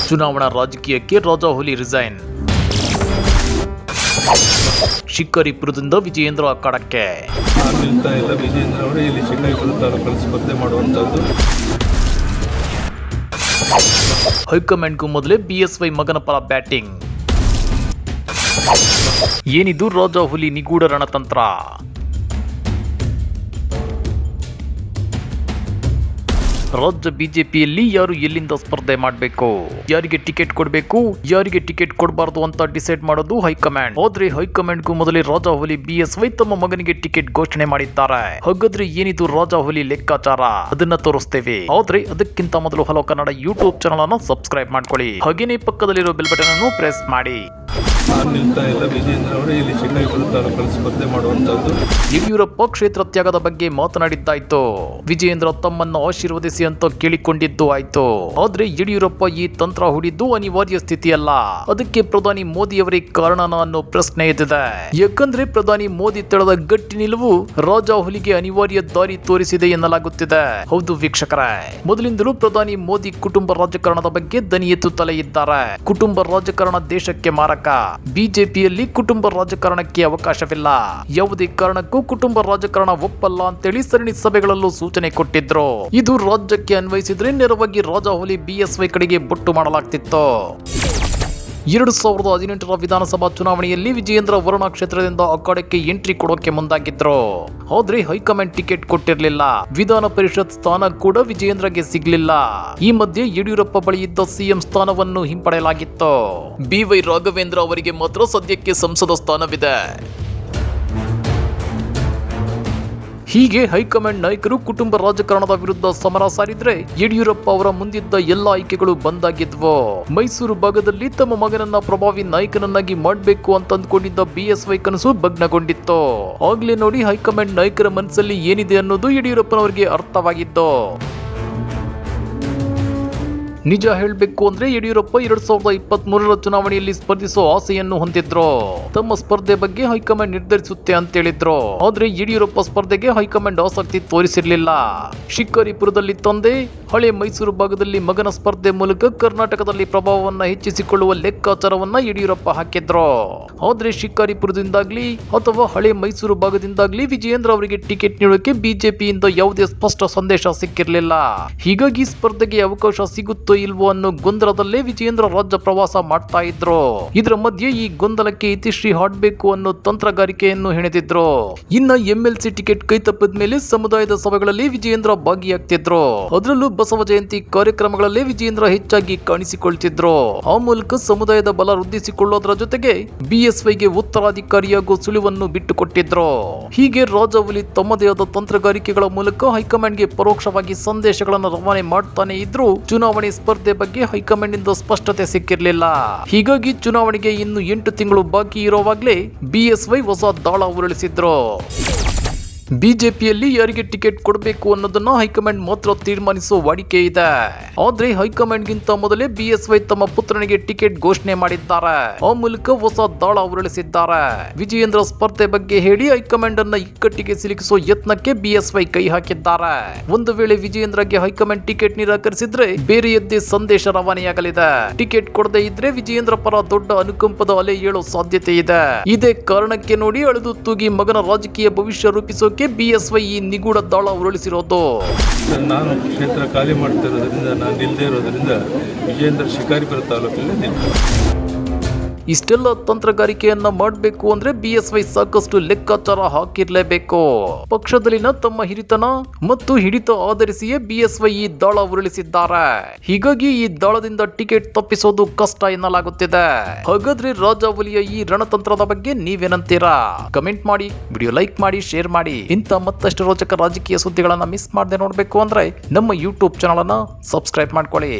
ಚುನಾವಣಾ ರಾಜಕೀಯಕ್ಕೆ ರಾಜಾಹುಲಿ ರಿಸೈನ್. ಶಿಕಾರಿಪುರದಿಂದ ವಿಜಯೇಂದ್ರ ಅಖಾಡಕ್ಕೆ. ನಿಲ್ತಾ ಇಲ್ಲ. ವಿಜಯೇಂದ್ರ ಅವರೇ ಇಲ್ಲಿ ಶಿಕಾರಿಪುರ ತಾಲೂಕಲ್ಲಿ ಸ್ಪರ್ಧೆ ಮಾಡುವಂಥದ್ದು. ಹೈಕಮಾಂಡ್ಗೂ ಮೊದಲೇ ಬಿಎಸ್ವೈ ಮಗನ ಪರ ಬ್ಯಾಟಿಂಗ್. ಏನಿದು ರಾಜಾಹುಲಿ ನಿಗೂಢ ರಣತಂತ್ರ? ರಾಜ್ಯ ಬಿಜೆಪಿಯಲ್ಲಿ ಯಾರು ಎಲ್ಲಿಂದ ಸ್ಪರ್ಧೆ ಮಾಡಬೇಕು, ಯಾರಿಗೆ ಟಿಕೆಟ್ ಕೊಡಬೇಕು, ಯಾರಿಗೆ ಟಿಕೆಟ್ ಕೊಡಬಾರದು ಅಂತ ಡಿಸೈಡ್ ಮಾಡೋದು ಹೈಕಮಾಂಡ್. ಆದ್ರೆ ಹೈಕಮಾಂಡ್ಗೂ ಮೊದಲೇ ರಾಜಾಹುಲಿ ಬಿಎಸ್ವೈ ತಮ್ಮ ಮಗನಿಗೆ ಟಿಕೆಟ್ ಘೋಷಣೆ ಮಾಡಿದ್ದಾರೆ. ಹಾಗಾದ್ರೆ ಏನಿದು ರಾಜಾಹುಲಿ ಲೆಕ್ಕಾಚಾರ? ಅದನ್ನ ತೋರಿಸ್ತೇವೆ. ಆದ್ರೆ ಅದಕ್ಕಿಂತ ಮೊದಲು ಹಲೋ ಕನ್ನಡ ಯೂಟ್ಯೂಬ್ ಚಾನಲ್ ಅನ್ನು ಸಬ್ಸ್ಕ್ರೈಬ್ ಮಾಡ್ಕೊಳ್ಳಿ. ಹಾಗೇನೆ ಪಕ್ಕದಲ್ಲಿರೋ ಬೆಲ್ ಬಟನ್ ಅನ್ನು ಪ್ರೆಸ್ ಮಾಡಿ. ನಿಲ್ತಾ ಇಲ್ಲ. ವಿಜಯೇಂದ್ರ ಅವರೇ ಇಲ್ಲಿ ಶಿಕಾರಿಪುರ ತಾಲೂಕಲ್ಲಿ ಸ್ಪರ್ಧೆ ಮಾಡುವಂಥದ್ದು. ಯಡಿಯೂರಪ್ಪ ಕ್ಷೇತ್ರ ತ್ಯಾಗದ ಬಗ್ಗೆ ಮಾತನಾಡಿದ್ದಾಯ್ತು. ವಿಜಯೇಂದ್ರ ತಮ್ಮನ್ನು ಆಶೀರ್ವದಿಸಿ ಅಂತ ಕೇಳಿಕೊಂಡಿದ್ದು ಆಯ್ತು. ಆದ್ರೆ ಯಡಿಯೂರಪ್ಪ ಈ ತಂತ್ರ ಹೂಡಿದ್ದು ಅನಿವಾರ್ಯ ಸ್ಥಿತಿಯಲ್ಲ. ಅದಕ್ಕೆ ಪ್ರಧಾನಿ ಮೋದಿಯವರೇ ಕಾರಣನ ಅನ್ನೋ ಪ್ರಶ್ನೆ ಎದ್ದಿದೆ. ಯಾಕಂದ್ರೆ ಪ್ರಧಾನಿ ಮೋದಿ ತಳದ ಗಟ್ಟಿ ನಿಲುವು ರಾಜಾಹುಲಿಗೆ ಅನಿವಾರ್ಯ ದಾರಿ ತೋರಿಸಿದೆ ಎನ್ನಲಾಗುತ್ತಿದೆ. ಹೌದು ವೀಕ್ಷಕರೇ, ಮೊದಲಿಂದಲೂ ಪ್ರಧಾನಿ ಮೋದಿ ಕುಟುಂಬ ರಾಜಕಾರಣದ ಬಗ್ಗೆ ದನಿ ಎತ್ತುತ್ತಲೇ ಇದ್ದಾರೆ. ಕುಟುಂಬ ರಾಜಕಾರಣ ದೇಶಕ್ಕೆ ಮಾರಕ. ಬಿಜೆಪಿಯಲ್ಲಿ ಕುಟುಂಬ ರಾಜಕಾರಣಕ್ಕೆ ಅವಕಾಶವಿಲ್ಲ. ಯಾವುದೇ ಕಾರಣಕ್ಕೂ ಕುಟುಂಬ ರಾಜಕಾರಣ ಒಪ್ಪಲ್ಲ ಅಂತೇಳಿ ಸರಣಿ ಸಭೆಗಳಲ್ಲೂ ಸೂಚನೆ ಕೊಟ್ಟಿದ್ರು. ಇದು ರಾಜ್ಯಕ್ಕೆ ಅನ್ವಯಿಸಿದ್ರೆ ನೇರವಾಗಿ ರಾಜಾಹುಲಿ ಬಿಎಸ್ವೈ ಕಡೆಗೆ ಬೊಟ್ಟು ಮಾಡಲಾಗ್ತಿತ್ತು. 2018ರ ವಿಧಾನಸಭಾ ಚುನಾವಣೆಯಲ್ಲಿ ವಿಜಯೇಂದ್ರ ವರುಣಾ ಕ್ಷೇತ್ರದಿಂದ ಅಖಾಡಕ್ಕೆ ಎಂಟ್ರಿ ಕೊಡೋಕೆ ಮುಂದಾಗಿದ್ರು. ಆದ್ರೆ ಹೈಕಮಾಂಡ್ ಟಿಕೆಟ್ ಕೊಟ್ಟಿರಲಿಲ್ಲ. ವಿಧಾನ ಪರಿಷತ್ ಸ್ಥಾನ ಕೂಡ ವಿಜಯೇಂದ್ರಗೆ ಸಿಗ್ಲಿಲ್ಲ. ಈ ಮಧ್ಯೆ ಯಡಿಯೂರಪ್ಪ ಬಳಿ ಇದ್ದ ಸಿಎಂ ಸ್ಥಾನವನ್ನು ಹಿಂಪಡೆಯಲಾಗಿತ್ತು. ಬಿವೈ ರಾಘವೇಂದ್ರ ಅವರಿಗೆ ಮಾತ್ರ ಸದ್ಯಕ್ಕೆ ಸಂಸದ ಸ್ಥಾನವಿದೆ. ಹೀಗೆ ಹೈಕಮಾಂಡ್ ನಾಯಕರು ಕುಟುಂಬ ರಾಜಕಾರಣದ ವಿರುದ್ಧ ಸಮರ ಸಾರಿದ್ರೆ ಯಡಿಯೂರಪ್ಪ ಅವರ ಮುಂದಿದ್ದ ಎಲ್ಲ ಆಯ್ಕೆಗಳು ಬಂದಾಗಿದ್ವು. ಮೈಸೂರು ಭಾಗದಲ್ಲಿ ತಮ್ಮ ಮಗನನ್ನ ಪ್ರಭಾವಿ ನಾಯಕನನ್ನಾಗಿ ಮಾಡಬೇಕು ಅಂತ ಅಂದ್ಕೊಂಡಿದ್ದ ಬಿಎಸ್ವೈ ಕನಸು ಭಗ್ನಗೊಂಡಿತ್ತು. ಆಗ್ಲೇ ನೋಡಿ ಹೈಕಮಾಂಡ್ ನಾಯಕರ ಮನಸ್ಸಲ್ಲಿ ಏನಿದೆ ಅನ್ನೋದು ಯಡಿಯೂರಪ್ಪನವರಿಗೆ ಅರ್ಥವಾಗಿತ್ತು. ನಿಜ ಹೇಳಬೇಕು ಅಂದ್ರೆ ಯಡಿಯೂರಪ್ಪ 2023ರ ಚುನಾವಣೆಯಲ್ಲಿ ಸ್ಪರ್ಧಿಸೋ ಆಸೆಯನ್ನು ಹೊಂದಿದ್ರು. ತಮ್ಮ ಸ್ಪರ್ಧೆ ಬಗ್ಗೆ ಹೈಕಮಾಂಡ್ ನಿರ್ಧರಿಸುತ್ತೆ ಅಂತ ಹೇಳಿದ್ರು. ಆದ್ರೆ ಯಡಿಯೂರಪ್ಪ ಸ್ಪರ್ಧೆಗೆ ಹೈಕಮಾಂಡ್ ಆಸಕ್ತಿ ತೋರಿಸಿರ್ಲಿಲ್ಲ. ಶಿಕಾರಿಪುರದಲ್ಲಿ ತಂದೆ, ಹಳೆ ಮೈಸೂರು ಭಾಗದಲ್ಲಿ ಮಗನ ಸ್ಪರ್ಧೆ ಮೂಲಕ ಕರ್ನಾಟಕದಲ್ಲಿ ಪ್ರಭಾವವನ್ನ ಹೆಚ್ಚಿಸಿಕೊಳ್ಳುವ ಲೆಕ್ಕಾಚಾರವನ್ನ ಯಡಿಯೂರಪ್ಪ ಹಾಕಿದ್ರು. ಆದ್ರೆ ಶಿಕಾರಿಪುರದಿಂದಾಗ್ಲಿ ಅಥವಾ ಹಳೆ ಮೈಸೂರು ಭಾಗದಿಂದಾಗ್ಲಿ ವಿಜಯೇಂದ್ರ ಅವರಿಗೆ ಟಿಕೆಟ್ ನೀಡೋಕೆ ಬಿಜೆಪಿಯಿಂದ ಯಾವುದೇ ಸ್ಪಷ್ಟ ಸಂದೇಶ ಸಿಕ್ಕಿರಲಿಲ್ಲ. ಹೀಗಾಗಿ ಸ್ಪರ್ಧೆಗೆ ಅವಕಾಶ ಸಿಗುತ್ತೋ ಇಲ್ವೋ ಅನ್ನೋ ಗೊಂದಲದಲ್ಲೇ ವಿಜಯೇಂದ್ರ ರಾಜ್ಯ ಪ್ರವಾಸ ಮಾಡ್ತಾ ಇದ್ರು. ಇದರ ಮಧ್ಯೆ ಈ ಗೊಂದಲಕ್ಕೆ ಇತಿಶ್ರೀ ಹಾಡಬೇಕು ಅನ್ನೋ ತಂತ್ರಗಾರಿಕೆಯನ್ನು ಹೆಣೆದಿದ್ರು. ಇನ್ನ ಎಂಎಲ್ಸಿ ಟಿಕೆಟ್ ಕೈತಪ್ಪದ ಮೇಲೆ ಸಮುದಾಯದ ಸಭೆಗಳಲ್ಲಿ ವಿಜಯೇಂದ್ರ ಭಾಗಿಯಾಗ್ತಿದ್ರು. ಅದರಲ್ಲೂ ಬಸವ ಜಯಂತಿ ಕಾರ್ಯಕ್ರಮಗಳಲ್ಲೇ ವಿಜಯೇಂದ್ರ ಹೆಚ್ಚಾಗಿ ಕಾಣಿಸಿಕೊಳ್ತಿದ್ರು. ಆ ಮೂಲಕ ಸಮುದಾಯದ ಬಲ ವೃದ್ಧಿಸಿಕೊಳ್ಳೋದರ ಜೊತೆಗೆ ಬಿಎಸ್ವೈಗೆ ಉತ್ತರಾಧಿಕಾರಿಯಾಗೋ ಸುಳಿವನ್ನು ಬಿಟ್ಟುಕೊಟ್ಟಿದ್ರು. ಹೀಗೆ ರಾಜಾಹುಲಿ ತಮ್ಮದೇ ಆದ ತಂತ್ರಗಾರಿಕೆಗಳ ಮೂಲಕ ಹೈಕಮಾಂಡ್ಗೆ ಪರೋಕ್ಷವಾಗಿ ಸಂದೇಶಗಳನ್ನು ರವಾನೆ ಮಾಡ್ತಾನೆ ಇದ್ರು. ಚುನಾವಣೆ ಸ್ಪರ್ಧೆ ಬಗ್ಗೆ ಹೈಕಮಾಂಡ್ ಇಂದ ಸ್ಪಷ್ಟತೆ ಸಿಕ್ಕಿರಲಿಲ್ಲ. ಹೀಗಾಗಿ ಚುನಾವಣೆಗೆ ಇನ್ನು 8 ತಿಂಗಳು ಬಾಕಿ ಇರೋವಾಗಲೇ ಬಿಎಸ್ವೈ ಹೊಸ ದಾಳ ಉರುಳಿಸಿದ್ರು. ಬಿಜೆಪಿಯಲ್ಲಿ ಯಾರಿಗೆ ಟಿಕೆಟ್ ಕೊಡಬೇಕು ಅನ್ನೋದನ್ನ ಹೈಕಮಾಂಡ್ ಮಾತ್ರ ತೀರ್ಮಾನಿಸುವ ವಾಡಿಕೆ ಇದೆ. ಆದ್ರೆ ಹೈಕಮಾಂಡ್ ಗಿಂತ ಮೊದಲೇ ಬಿಎಸ್ವೈ ತಮ್ಮ ಪುತ್ರನಿಗೆ ಟಿಕೆಟ್ ಘೋಷಣೆ ಮಾಡಿದ್ದಾರೆ. ಆ ಮೂಲಕ ಹೊಸ ದಾಳ ಉರುಳಿಸಿದ್ದಾರೆ. ವಿಜಯೇಂದ್ರ ಸ್ಪರ್ಧೆ ಬಗ್ಗೆ ಹೇಳಿ ಹೈಕಮಾಂಡ್ ಅನ್ನ ಇಕ್ಕಟ್ಟಿಗೆ ಸಿಲುಕಿಸುವ ಯತ್ನಕ್ಕೆ ಬಿಎಸ್ವೈ ಕೈ ಹಾಕಿದ್ದಾರೆ. ಒಂದು ವೇಳೆ ವಿಜಯೇಂದ್ರಗೆ ಹೈಕಮಾಂಡ್ ಟಿಕೆಟ್ ನಿರಾಕರಿಸಿದ್ರೆ ಬೇರೆಯದ್ದೇ ಸಂದೇಶ ರವಾನೆಯಾಗಲಿದೆ. ಟಿಕೆಟ್ ಕೊಡದೇ ಇದ್ರೆ ವಿಜಯೇಂದ್ರ ಪರ ದೊಡ್ಡ ಅನುಕಂಪದ ಅಲೆ ಏಳೋ ಸಾಧ್ಯತೆ ಇದೆ. ಇದೇ ಕಾರಣಕ್ಕೆ ನೋಡಿ ಅಳೆದು ತೂಗಿ ಮಗನ ರಾಜಕೀಯ ಭವಿಷ್ಯ ರೂಪಿಸೋ ಬಿಎಸ್ವೈ ಈ ನಿಗೂಢ ದಾಳ ಉರುಳಿಸಿರೋದು. ನಾನು ಕ್ಷೇತ್ರ ಖಾಲಿ ಮಾಡ್ತಿರೋದ್ರಿಂದ, ನಾನು ನಿಲ್ಲದೆ ಇರೋದ್ರಿಂದ ವಿಜಯೇಂದ್ರ ಶಿಕಾರಿಪುರ ತಾಲೂಕಲ್ಲಿ ನಿಲ್ತಾರೆ. ಇಷ್ಟೆಲ್ಲ ತಂತ್ರಗಾರಿಕೆಯನ್ನ ಮಾಡಬೇಕು ಅಂದ್ರೆ ಬಿಎಸ್ವೈ ಸಾಕಷ್ಟು ಲೆಕ್ಕಾಚಾರ ಹಾಕಿರ್ಲೇಬೇಕು. ಪಕ್ಷದಲ್ಲಿನ ತಮ್ಮ ಹಿರಿತನ ಮತ್ತು ಹಿಡಿತ ಆಧರಿಸಿಯೇ ಬಿಎಸ್ವೈ ಈ ದಾಳ ಉರುಳಿಸಿದ್ದಾರೆ. ಹೀಗಾಗಿ ಈ ದಾಳದಿಂದ ಟಿಕೆಟ್ ತಪ್ಪಿಸೋದು ಕಷ್ಟ ಎನ್ನಲಾಗುತ್ತಿದೆ. ಹಾಗಾದ್ರೆ ರಾಜಾಹುಲಿಯ ಈ ರಣತಂತ್ರದ ಬಗ್ಗೆ ನೀವೇನಂತೀರಾ? ಕಮೆಂಟ್ ಮಾಡಿ, ವಿಡಿಯೋ ಲೈಕ್ ಮಾಡಿ, ಶೇರ್ ಮಾಡಿ. ಇಂಥ ಮತ್ತಷ್ಟು ರೋಚಕ ರಾಜಕೀಯ ಸುದ್ದಿಗಳನ್ನ ಮಿಸ್ ಮಾಡದೆ ನೋಡ್ಬೇಕು ಅಂದ್ರೆ ನಮ್ಮ ಯೂಟ್ಯೂಬ್ ಚಾನಲ್ ಅನ್ನ ಸಬ್ಸ್ಕ್ರೈಬ್ ಮಾಡ್ಕೊಳ್ಳಿ.